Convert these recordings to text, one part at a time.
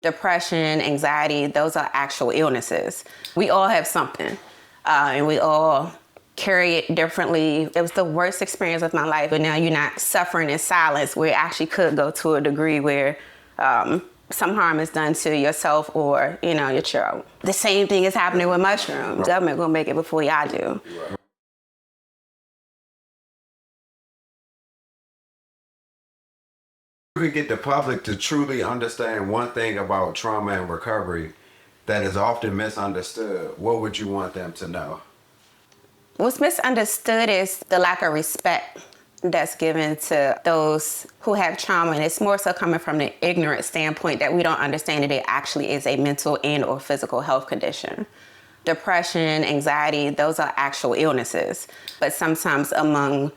Depression, anxiety, those are actual illnesses. We all have something, and we all carry it differently. It was the worst experience of my life, but now you're not suffering in silence, where it actually could go to a degree where some harm is done to yourself or, your child. The same thing is happening with mushrooms. The government gonna make it before y'all do. Right. You could get the public to truly understand one thing about trauma and recovery that is often misunderstood, what would you want them to know? What's misunderstood is the lack of respect that's given to those who have trauma, and it's more so coming from the ignorant standpoint that we don't understand that it actually is a mental and or physical health condition. Depression, anxiety, those are actual illnesses, but sometimes among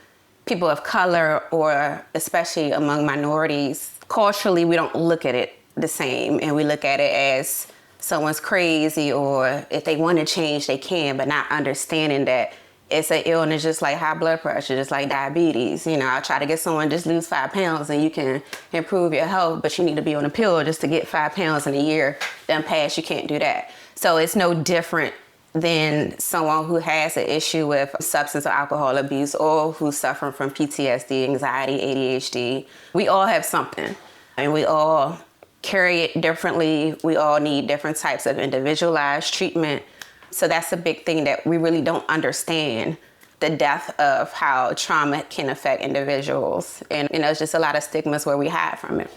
people of color, or especially among minorities, culturally, we don't look at it the same, and we look at it as someone's crazy, or if they want to change, they can, but not understanding that it's an illness just like high blood pressure, just like diabetes. I try to get someone just lose 5 pounds and you can improve your health, but you need to be on a pill just to get 5 pounds in a year. Then pass, you can't do that. So it's no different than someone who has an issue with substance or alcohol abuse, or who's suffering from PTSD, anxiety, ADHD. We all have something, and we all carry it differently. We all need different types of individualized treatment. So that's a big thing that we really don't understand, the depth of how trauma can affect individuals. And, it's just a lot of stigmas where we hide from it.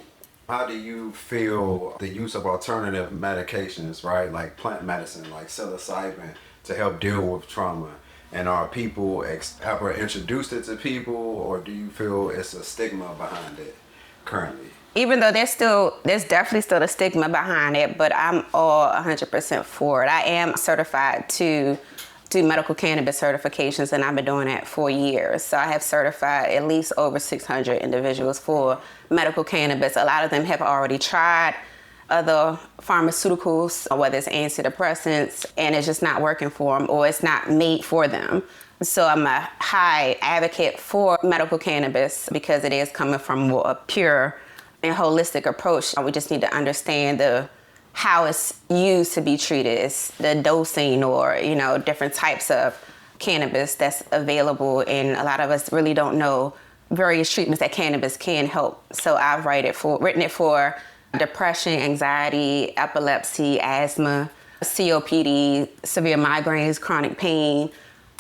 How do you feel the use of alternative medications, right, like plant medicine, like psilocybin, to help deal with trauma? And are people ever introduced it to people, or do you feel it's a stigma behind it currently? Even though there's definitely still a stigma behind it, but I'm all 100% for it. I am certified to do medical cannabis certifications, and I've been doing that for years. So I have certified at least over 600 individuals for medical cannabis. A lot of them have already tried other pharmaceuticals, whether it's antidepressants, and it's just not working for them, or it's not made for them. So I'm a high advocate for medical cannabis because it is coming from a pure and holistic approach. We just need to understand how it's used to be treated. It's the dosing, or different types of cannabis that's available, and a lot of us really don't know various treatments that cannabis can help. So I've written it for depression, anxiety, epilepsy, asthma, COPD, severe migraines, chronic pain,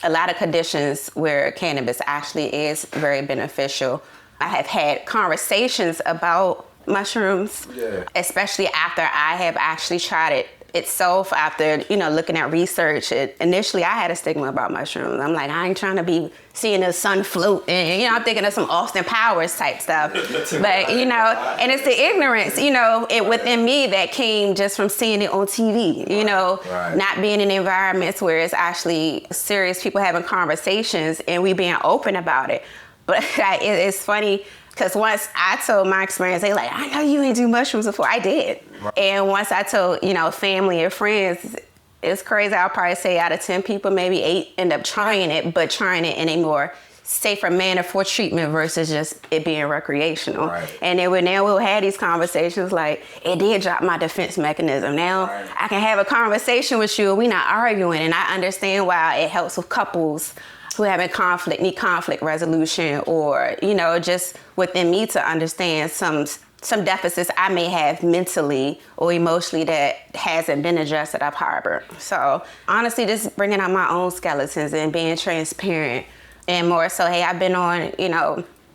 a lot of conditions where cannabis actually is very beneficial. I have had conversations about mushrooms, especially after I have actually tried it itself, after, looking at research. Initially, I had a stigma about mushrooms. I'm like, I ain't trying to be seeing the sun float, and, I'm thinking of some Austin Powers type stuff. But, and it's the ignorance, it within me that came just from seeing it on TV, not being in environments where it's actually serious people having conversations and we being open about it. But it's funny, because once I told my experience, they like, I know you ain't do mushrooms before. I did. Right. And once I told, family and friends, it's crazy. I'll probably say out of 10 people, maybe 8 end up trying it, but trying it in a more safer manner for treatment versus just it being recreational. Right. And then we'll have these conversations like, it did drop my defense mechanism. Now I can have a conversation with you and we're not arguing. And I understand why it helps with couples who having conflict, need conflict resolution, or, just within me to understand some deficits I may have mentally or emotionally that hasn't been addressed that I've harbored. So honestly, just bringing out my own skeletons and being transparent, and more so, hey, I've been on,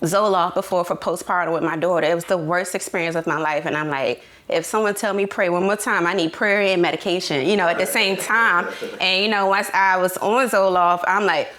Zoloft before for postpartum with my daughter. It was the worst experience of my life. And I'm like, if someone tell me pray one more time, I need prayer and medication, at the same time. And, once I was on Zoloft, I'm like,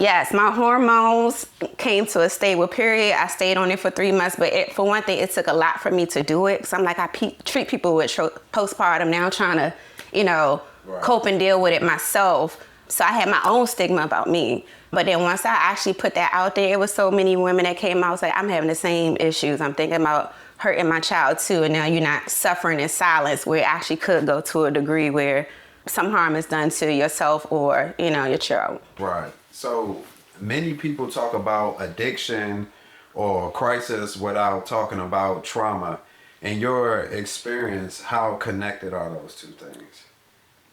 yes, my hormones came to a stable period. I stayed on it for 3 months, but for one thing, it took a lot for me to do it. Because I'm like, I treat people with postpartum. Now I'm trying to, cope and deal with it myself. So I had my own stigma about me. But then once I actually put that out there, it was so many women that came out and was like, I'm having the same issues. I'm thinking about hurting my child too. And now you're not suffering in silence, where it actually could go to a degree where some harm is done to yourself or, your child. Right. So many people talk about addiction or crisis without talking about trauma. in your experience, how connected are those two things?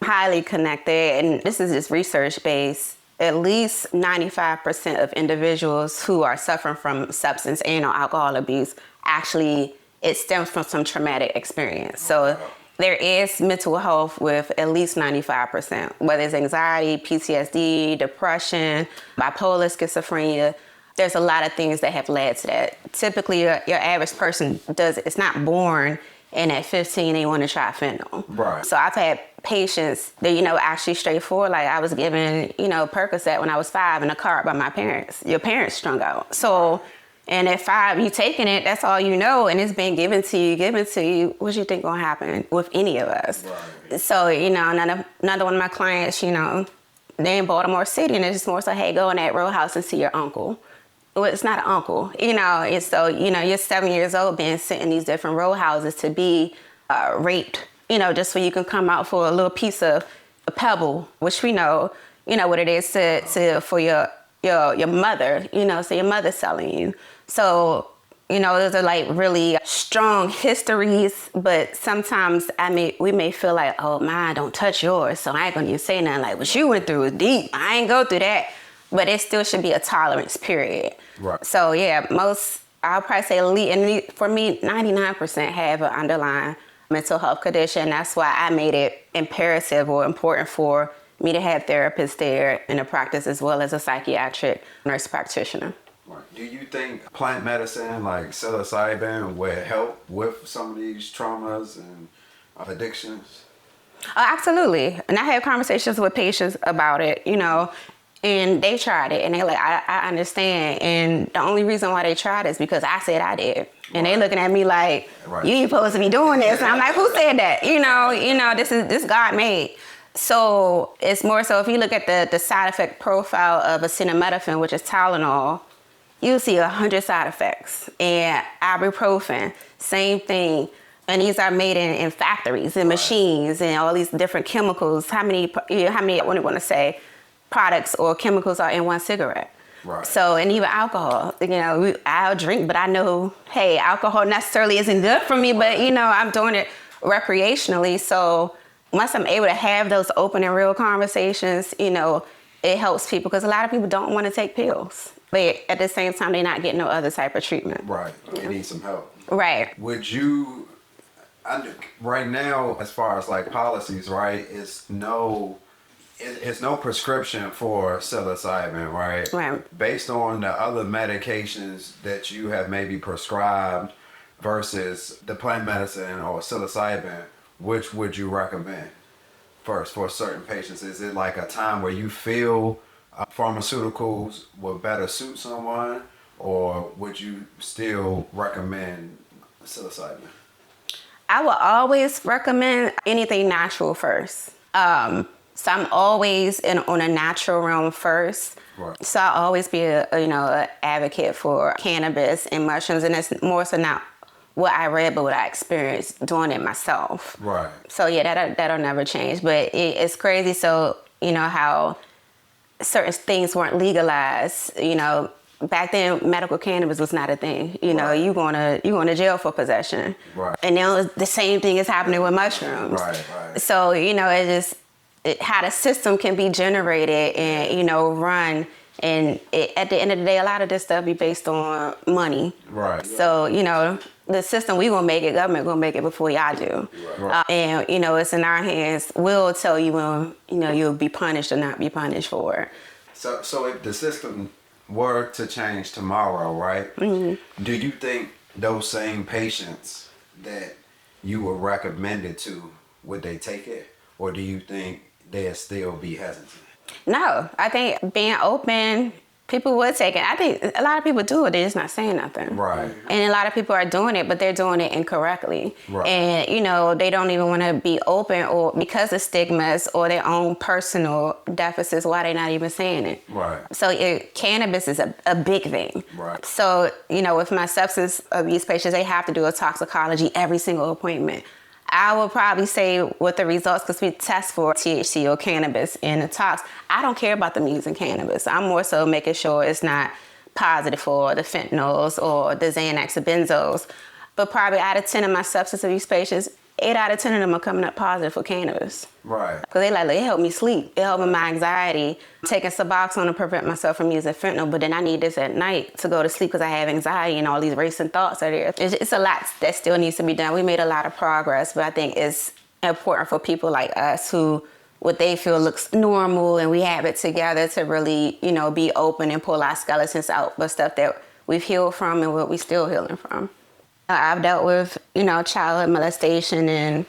Highly connected, and this is just research based. At least 95% of individuals who are suffering from substance and or alcohol abuse, actually it stems from some traumatic experience. So there is mental health with at least 95%, whether it's anxiety, PTSD, depression, bipolar, schizophrenia. There's a lot of things that have led to that. Typically, your average person it's not born and at 15 they want to try fentanyl. Right. So I've had patients that, actually straightforward, like I was given, Percocet when I was 5 in a car by my parents. Your parents strung out. So, and at 5, you taking it, that's all you know, and it's been given to you. What you think gonna happen with any of us? Right. So, another one of my clients, they in Baltimore City, and it's just more so, hey, go in that row house and see your uncle. Well, it's not an uncle, and so, you're 7 years old being sent in these different row houses to be raped, just so you can come out for a little piece of a pebble, which we know, what it is for your mother, so your mother's selling you. So, those are like really strong histories, but sometimes we may feel like, oh, mine don't touch yours, so I ain't gonna even say nothing. Like, what you went through is deep. I ain't go through that. But it still should be a tolerance period. Right. So yeah, I'll probably say and for me, 99% have an underlying mental health condition. That's why I made it imperative or important for me to have therapists there in the practice as well as a psychiatric nurse practitioner. Right. Do you think plant medicine like psilocybin would help with some of these traumas and addictions? Absolutely. And I have conversations with patients about it, and they tried it, and they're like, I understand. And the only reason why they tried it is because I said I did. And they looking at me like, you ain't supposed to be doing this. And I'm like, who said that? This God made. So it's more so if you look at the side effect profile of acetaminophen, which is Tylenol, you see 100 side effects. And ibuprofen, same thing. And these are made in factories and machines and all these different chemicals. How many, what do you want to say, products or chemicals are in one cigarette? Right. So, and even alcohol, I'll drink, but I know, hey, alcohol necessarily isn't good for me, but I'm doing it recreationally. So once I'm able to have those open and real conversations, it helps people, because a lot of people don't want to take pills, but at the same time, they're not getting no other type of treatment. Right. They need some help. Right. Would you, right now, as far as like policies, right, it's no prescription for psilocybin, right? Right. Based on the other medications that you have maybe prescribed versus the plant medicine or psilocybin, which would you recommend first for certain patients? Is it like a time where you feel pharmaceuticals would better suit someone, or would you still recommend psilocybin? I would always recommend anything natural first. So I'm always on a natural realm first. Right. So I'll always be a advocate for cannabis and mushrooms, and it's more so not what I read, but what I experienced doing it myself. Right. So yeah, that'll never change. But it's crazy. So how certain things weren't legalized. Back then, medical cannabis was not a thing. Right. you going to jail for possession. Right. And now the same thing is happening with mushrooms. Right. Right. So how the system can be generated and run, and at the end of the day, a lot of this stuff be based on money. Right. So the system, we gonna make it, government gonna make it before y'all do. Right. And it's in our hands. We'll tell you when you'll be punished or not be punished for it. So if the system were to change tomorrow, right? Mm-hmm. Do you think those same patients that you were recommended to, would they take it, or do you think they'll still be hesitant? No, I think being open, people would take it. I think a lot of people do it, they're just not saying nothing. Right. And a lot of people are doing it, but they're doing it incorrectly. Right. And, they don't even want to be open, or because of stigmas or their own personal deficits, why they're not even saying it. Right. So cannabis is a big thing. Right. So, with my substance abuse patients, they have to do a toxicology every single appointment. I would probably say with the results, because we test for THC or cannabis in the tox, I don't care about them using cannabis. I'm more so making sure it's not positive for the fentanyls or the Xanax or benzos. But probably out of 10 of my substance abuse patients, 8 out of 10 of them are coming up positive for cannabis. Right. Because they like, it helped me sleep. It helped with my anxiety. Taking Suboxone to prevent myself from using fentanyl, but then I need this at night to go to sleep because I have anxiety and all these racing thoughts are there. It's a lot that still needs to be done. We made a lot of progress, but I think it's important for people like us who what they feel looks normal and we have it together to really, be open and pull our skeletons out, but stuff that we've healed from and what we still healing from. I've dealt with, childhood molestation and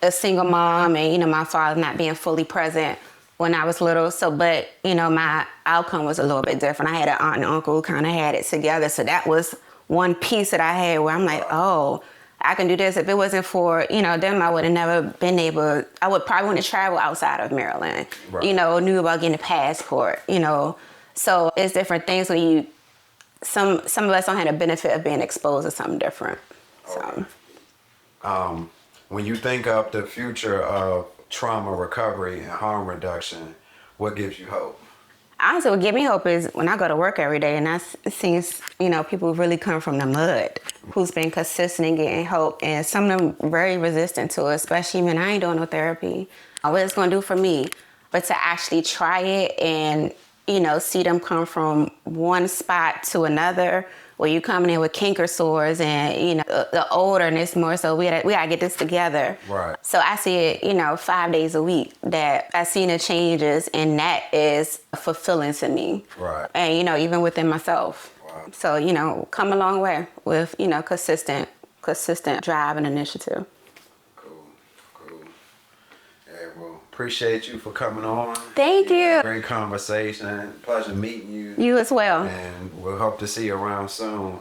a single mom and, my father not being fully present when I was little. So, but, my outcome was a little bit different. I had an aunt and uncle who kind of had it together. So that was one piece that I had where I'm like, oh, I can do this. If it wasn't for, them, I would have never been able, I would probably want to travel outside of Maryland, right. Knew about getting a passport, So it's different things when some of us don't have the benefit of being exposed to something different. So. Okay. When you think of the future of trauma recovery and harm reduction, what gives you hope? Honestly, what gives me hope is when I go to work every day and I see, people who really come from the mud, who's been consistent in getting help, and some of them very resistant to it, especially when I ain't doing no therapy. What it's gonna do for me, but to actually try it and, see them come from one spot to another, where you coming in with canker sores and, the older and it's more so we gotta get this together. Right. So I see it, 5 days a week that I've seen the changes, and that is fulfilling to me. Right. And, even within myself. Wow. So, come a long way with, consistent drive and initiative. Cool. Yeah, well, appreciate you for coming on. Thank you. Great conversation. Pleasure meeting you. You as well. And we'll hope to see you around soon.